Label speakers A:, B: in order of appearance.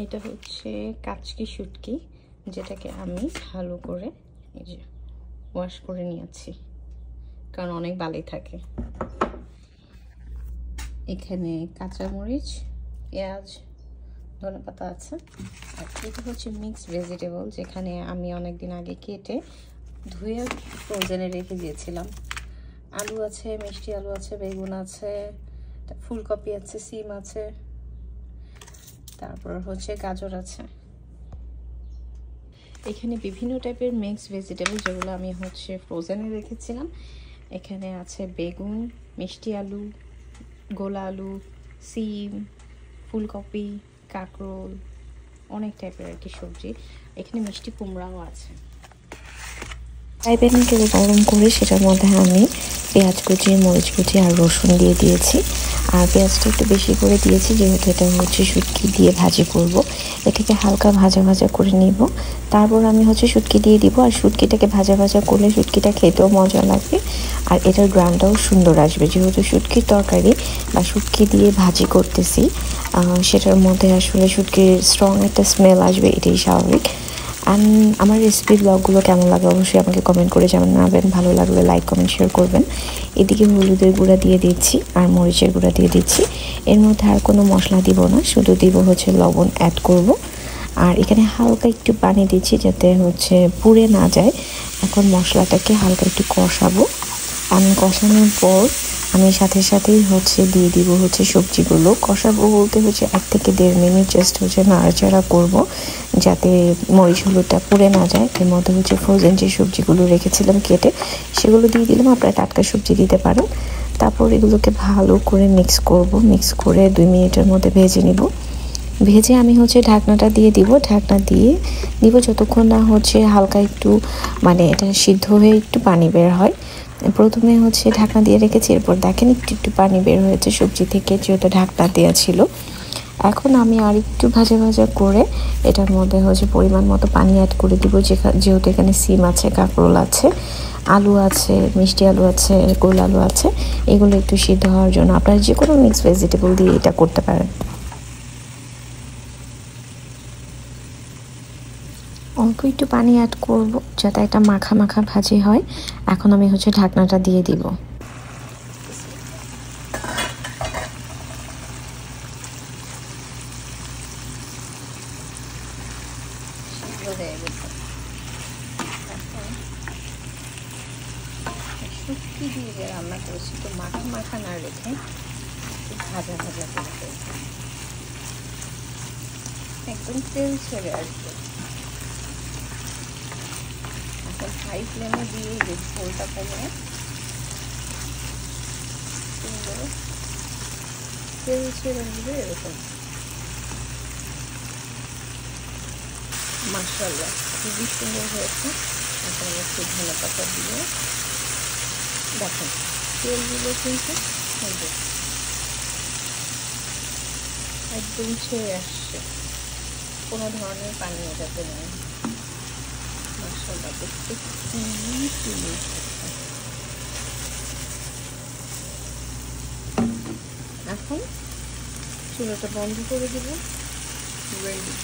A: এটা হচ্ছে কাচকি শুটকি, যেটাকে আমি ভালো করে এই যে ওয়াশ করে নিয়েছি, কারণ অনেক বালি থাকে। এখানে কাঁচামরিচ, পেঁয়াজ, ধনেপাতা আছে। আর এটা হচ্ছে মিক্সড ভেজিটেবল, যেখানে আমি অনেক দিন আগে কেটে ধুয়ে ফ্রোজেনে রেখে দিয়েছিলাম। আলু আছে, মিষ্টি আলু আছে, বেগুন আছে, ফুলকপি আছে, সিম আছে, তারপর হচ্ছে গাজর আছে। এখানে বিভিন্ন টাইপের মিক্সড ভেজিটেবল যেগুলো আমি হচ্ছে ফ্রোজেনে রেখেছিলাম। এখানে আছে বেগুন, মিষ্টি আলু, গোলা আলু, সিম, ফুলকপি, কাঁকরোল, অনেক টাইপের আর কি সবজি। এখানে মিষ্টি কুমড়াও আছে। ফ্রাই প্যানে তেল গরম করে সেটার মধ্যে আমি পেঁয়াজ কুচি, মরিচ কুচি আর রসুন দিয়ে দিয়েছি। আর পেঁয়াজটা একটু বেশি করে দিয়েছি, যেহেতু এটা হচ্ছে শুটকি দিয়ে ভাজি করব। এটাকে হালকা ভাজা ভাজা করে নিব। তারপর আমি হচ্ছে শুটকি দিয়ে দিব। আর শুটকিটাকে ভাজা ভাজা করলে শুটকিটা খেতেও মজা লাগবে, আর এটার গ্রানটাও সুন্দর আসবে। যেহেতু শুটকির তরকারি বা শুটকি দিয়ে ভাজি করতেছি, সেটার মধ্যে আসলে শুটকির স্ট্রং একটা স্মেল আসবে, এটাই স্বাভাবিক। আমার রেসিপি ব্লগগুলো কেমন লাগে অবশ্যই আমাকে কমেন্ট করে জানাবেন। ভালো লাগলে লাইক, কমেন্ট, শেয়ার করবেন। এদিকে হলুদের গুঁড়া দিয়ে দিচ্ছি আর মরিচের গুঁড়া দিয়ে দিচ্ছি। এর মধ্যে আর কোনো মশলা দিব না, শুধু দিব হচ্ছে লবণ অ্যাড করব। আর এখানে হালকা একটু পানি দিচ্ছি যাতে হচ্ছে পুড়ে না যায়। এখন মশলাটাকে হালকা একটু কষাবো। আমি কষানোর পর আমি সাথে সাথেই হচ্ছে দিয়ে দিব হচ্ছে সবজিগুলো। কষাবো বলতে হচ্ছে 1 থেকে 1.5 মিনিট জাস্ট হচ্ছে নাড়াচাড়া করব, যাতে মরিচ হলুদটা পুড়ে না যায়। এর মধ্যে হচ্ছে ফ্রোজেন যে সবজিগুলো রেখেছিলাম কেটে, সেগুলো দিয়ে দিলাম। আপনারা টাটকা সবজি দিতে পারেন। তারপর এগুলোকে ভালো করে মিক্স করব। মিক্স করে 2 মিনিটের মধ্যে ভেজে নিব। ভেজে আমি হচ্ছে ঢাকনাটা দিয়ে দিব। ঢাকনা দিয়ে দিব যতক্ষণ না হচ্ছে হালকা একটু মানে এটা সিদ্ধ হয়ে একটু পানি বের হয়। প্রথমে হচ্ছে ঢাকনা দিয়ে রেখেছি, এরপর দেখেন একটু একটু পানি বের হয়েছে সবজি থেকে, যেহেতু ঢাকনা দেওয়া ছিল। এখন আমি আর একটু ভাজা ভাজা করে এটার মধ্যে হচ্ছে পরিমাণ মতো পানি অ্যাড করে দিব, যেহেতু এখানে সিম আছে, কাঁকরোল আছে, আলু আছে, মিষ্টি আলু আছে, গোল আলু আছে। এগুলো একটু সিদ্ধ হওয়ার জন্য আপনারা যে কোনো মিক্সড ভেজিটেবল দিয়ে এটা করতে পারেন। অল্প একটু পানি অ্যাড করব যাতে একটা মাখা মাখা ভাজি হয়। এখন আমি হচ্ছে ঢাকনাটা দিয়ে দিব। শুটকি দিয়ে যে রান্না করেছি, তো মাখা মাখা না রেখে ভাজা ভাজা করে একদম তেল ছেড়ে আসবে। এখন হাই ফ্লেমে দিয়ে ঝোলটা কমে সুন্দর তেল ছেড়ে আসবে এরকম। মাশাআল্লাহ, খুবই সুন্দর হয়েছে। এখন একটু ধনেপাতা দিয়ে দেখেন তেলগুলো কিন্তু একদম ছেড়ে আসছে, কোনো ধরনের পানি এটাতে নেই। মাশাআল্লাহ, দেখতে খুবই সুন্দর। এখন চুলাটা বন্ধ করে দেব। রেডি।